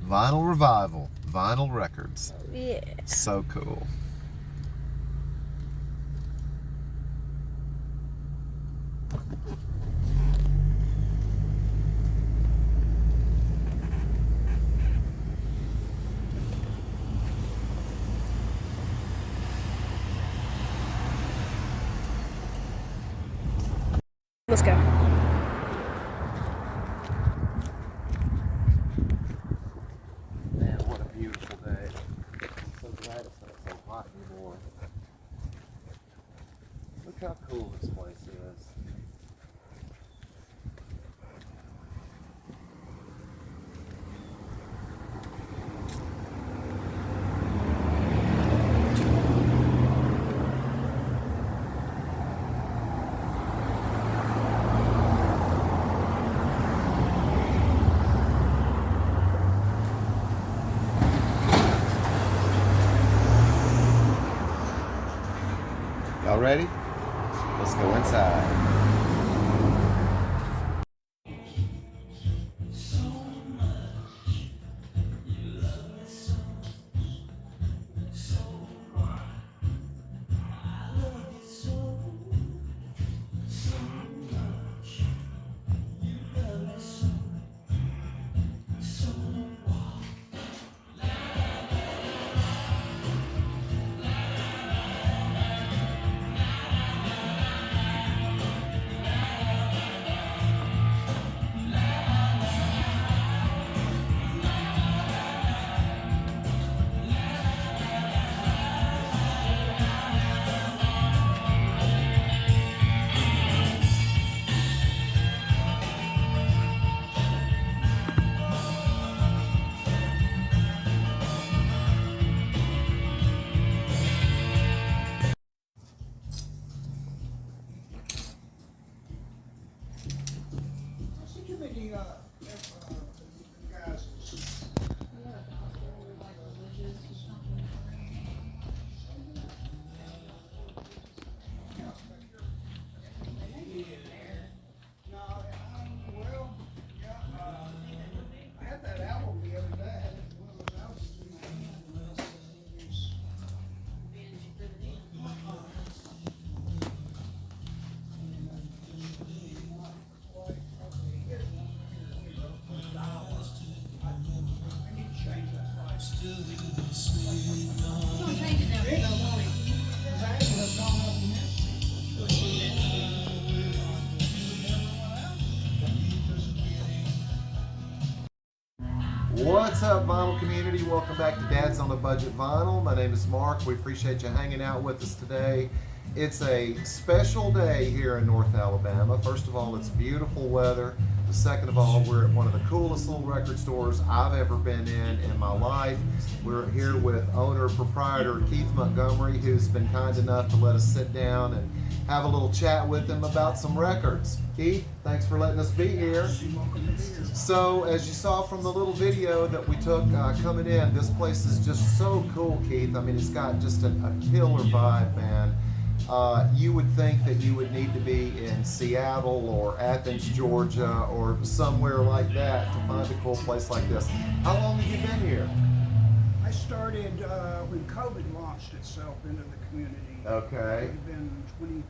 Vinyl Revival, Vinyl Records. Yeah. So cool. Let's go. Man, what a beautiful day. I'm so glad it's not so hot anymore. Look how cool this place is. Y'all ready? Let's go inside. What's up, vinyl community? Welcome back to Dad's on a Budget Vinyl. My name is Mark. We appreciate you hanging out with us today. It's a special day here in North Alabama. First of all, it's beautiful weather. Second of all, we're at one of the coolest little record stores I've ever been in my life. We're here with owner-proprietor Keith Montgomery, who's been kind enough to let us sit down and have a little chat with him about some records. Keith, thanks for letting us be here. So, as you saw from the little video that we took coming in, this place is just so cool, Keith. I mean, it's got just a killer vibe, man. You would think that you would need to be in Seattle or Athens, Georgia, or somewhere like that to find a cool place like this. How long have you been here? I started when COVID launched itself into the community. Okay. It's been 2020?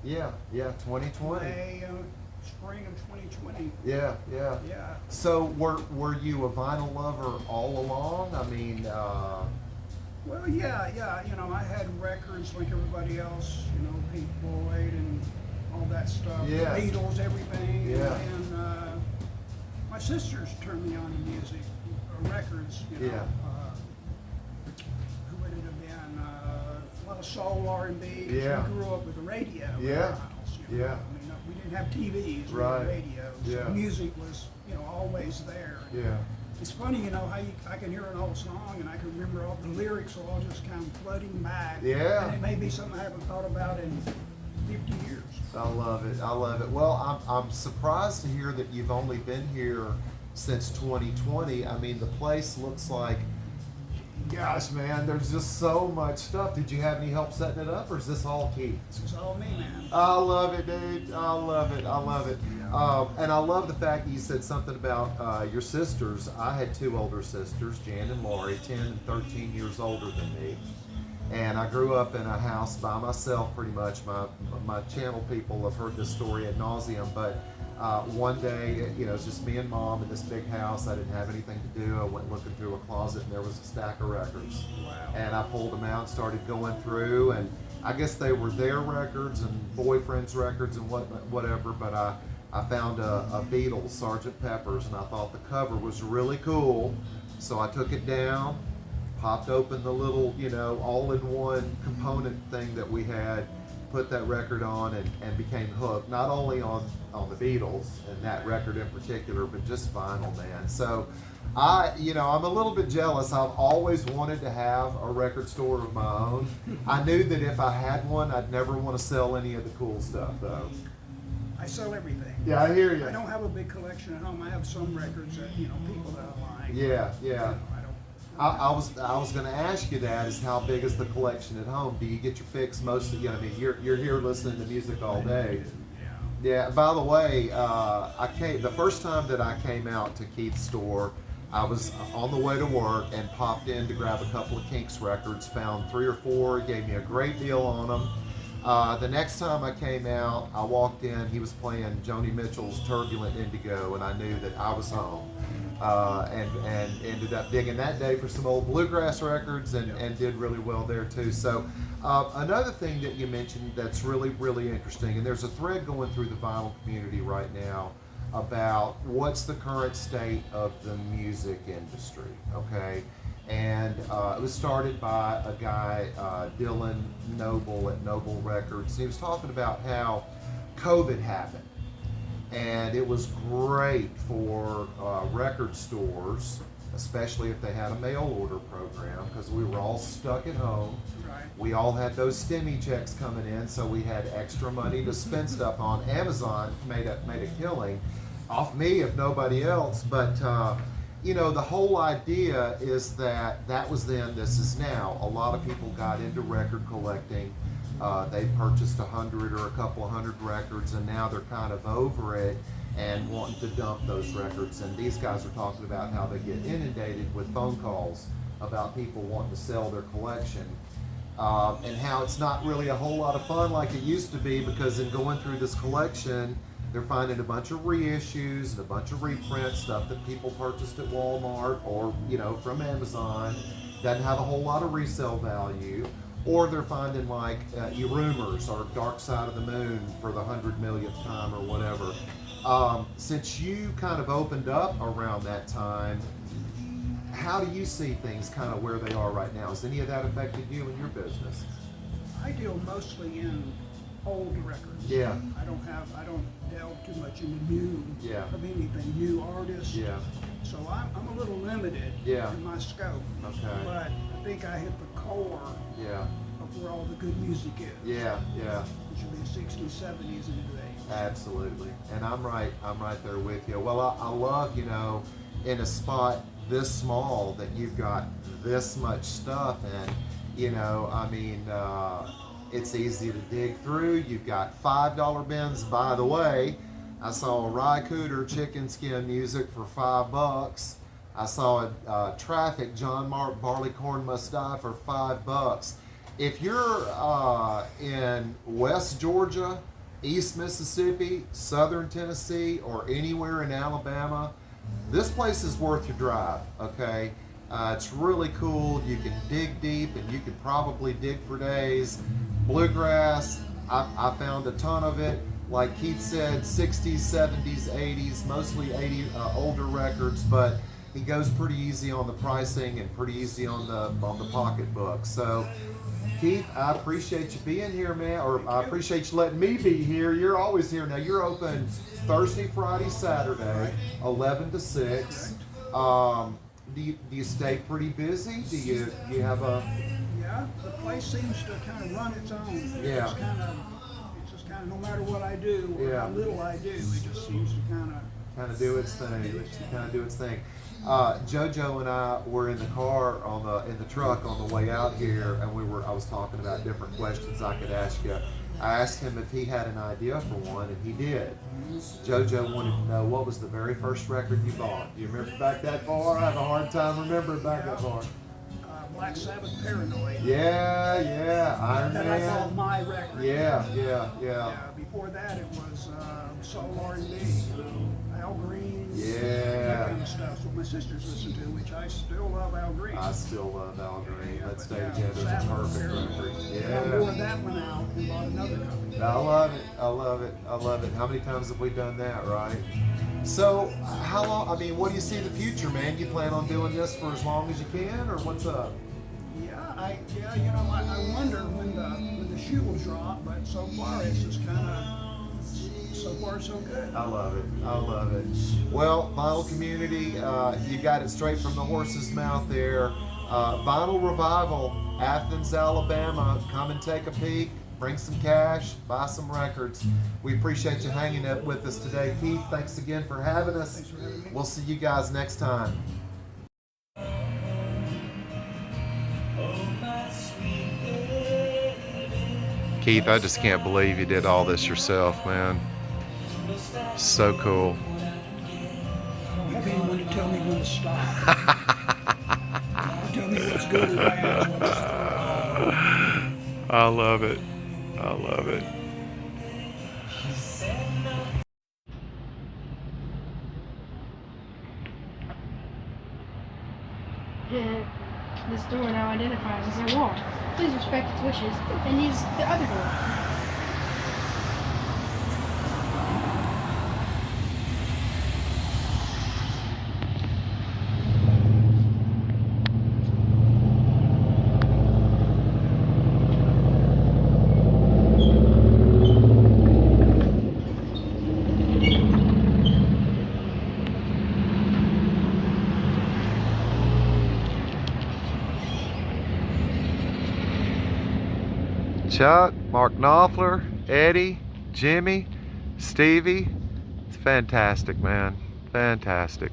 Yeah, 2020. May, spring of 2020. Yeah. Yeah. So were you a vinyl lover all along? I mean, Well, yeah. You know, I had records like everybody else. You know, Pink Floyd and all that stuff. Yeah. The Beatles, everything. Yeah. And my sisters turned me on to music, records. You know. Yeah. Who would it have been? A lot of soul, R&B. Yeah. We grew up with the radio. in Yeah. our house, you know. Yeah. I mean, we didn't have TVs. We Right. had radios. Yeah. So music was, you know, always there. Yeah. It's funny, you know, how I can hear an old song and I can remember all the lyrics will all just come flooding back. Yeah. And it may be something I haven't thought about in 50 years. I love it. Well, I'm surprised to hear that you've only been here since 2020. I mean, the place looks like Gosh, man, there's just so much stuff. Did you have any help setting it up, or is this all Keith? This is all me, man. I love it, dude. I love it. I love it. And I love the fact that you said something about your sisters. I had two older sisters, Jan and Lori, 10 and 13 years older than me. And I grew up in a house by myself pretty much. My channel people have heard this story ad nauseum, but one day, you know, it's just me and mom in this big house. I didn't have anything to do. I went looking through a closet and there was a stack of records. Wow. And I pulled them out and started going through, and I guess they were their records and boyfriend's records and whatever, but I found a Beatles, Sgt. Pepper's, and I thought the cover was really cool. So I took it down, popped open the little, you know, all-in-one component thing that we had, put that record on, and became hooked, not only on the Beatles and that record in particular, but just vinyl, man. So I'm a little bit jealous. I've always wanted to have a record store of my own. I knew that if I had one, I'd never want to sell any of the cool stuff, though. I sell everything. Yeah, I hear you. I don't have a big collection at home. I have some records that, you know, people that I like. Yeah, You yeah. know, I was going to ask you that, is how big is the collection at home? Do you get your fix mostly? You know, I mean, you're here listening to music all day. Yeah. By the way, the first time that I came out to Keith's store, I was on the way to work and popped in to grab a couple of Kinks records. Found 3 or 4. Gave me a great deal on them. The next time I came out, I walked in. He was playing Joni Mitchell's "Turbulent Indigo," and I knew that I was home. And ended up digging that day for some old bluegrass records, and did really well there too. So another thing that you mentioned that's really, really interesting, and there's a thread going through the vinyl community right now about what's the current state of the music industry, okay? And it was started by a guy, Dylan Noble at Noble Records. He was talking about how COVID happened. And it was great for record stores, especially if they had a mail order program, because we were all stuck at home. Right. We all had those stimmy checks coming in, so we had extra money to spend stuff on. Amazon made a killing off me, if nobody else. But the whole idea is that was then, this is now. A lot of people got into record collecting. They purchased 100 or a couple of hundred records, and now they're kind of over it and wanting to dump those records. And these guys are talking about how they get inundated with phone calls about people wanting to sell their collection, and how it's not really a whole lot of fun like it used to be, because in going through this collection, they're finding a bunch of reissues and a bunch of reprints, stuff that people purchased at Walmart or from Amazon, doesn't have a whole lot of resale value. Or they're finding like Rumors or Dark Side of the Moon for the 100 millionth time or whatever. Since you kind of opened up around that time, how do you see things kind of where they are right now? Has any of that affected you and your business? I deal mostly in old records. Yeah. I don't delve too much into new of anything, new artists. Yeah. So I'm a little limited in my scope. Okay. But I think I hit the core of where all the good music is. Yeah. Which would be 60s, 70s, and new 80s. Absolutely. And I'm right there with you. Well, I love, in a spot this small that you've got this much stuff, and it's easy to dig through. You've got $5 bins. By the way, I saw a Rye Cooter chicken skin music for $5. I saw a Traffic John Mark Barleycorn Must Die for $5. If you're in West Georgia, East Mississippi, Southern Tennessee, or anywhere in Alabama, this place is worth your drive, okay? It's really cool. You can dig deep, and you can probably dig for days. Bluegrass, I found a ton of it. Like Keith said, 60s, 70s, 80s, mostly older records, but he goes pretty easy on the pricing and pretty easy on the pocketbook. So, Keith, I appreciate you being here, man, or I appreciate you letting me be here. You're always here. Now, you're open Thursday, Friday, Saturday, 11 to 6. Do you stay pretty busy? Do you have a... Yeah, the place seems to kind of run its own. Yeah. It's just kind of, no matter what I do or how little I do, it just seems to kind of kind of do its thing. JoJo and I were in the car in the truck on the way out here, and I was talking about different questions I could ask you. I asked him if he had an idea for one, and he did. JoJo wanted to know, what was the very first record you bought? Do you remember back that far? I have a hard time remembering back that far. Black Sabbath, Paranoid. Yeah, Iron That Man. I called my record. Yeah. Before that, it was soul R&B, Al Green. Yeah. That kind of stuff. That's what my sisters listen to, which I still love Al Green. I still love Al Green. Let's Stay Yeah, Together is a Sabbath, perfect Paranoid. record. I wore that one out and bought another copy. I love it. How many times have we done that, right? So, how long? I mean, what do you see in the future, man? You plan on doing this for as long as you can, or what's up? I wonder when the shoe will drop, but so far it's just kind of so far so good. I love it. Well, vinyl community, you got it straight from the horse's mouth there. Vinyl Revival, Athens, Alabama. Come and take a peek. Bring some cash, buy some records. We appreciate you hanging out with us today. Keith, thanks again for having us. Thanks for having me. We'll see you guys next time. Keith, I just can't believe you did all this yourself, man. So cool. Maybe you want to tell me when to stop. Tell me what's good and bad. What's I love it. This door now identifies as a wall. Please respect its wishes and use the other door. Chuck, Mark Knopfler, Eddie, Jimmy, Stevie. It's fantastic, man. Fantastic.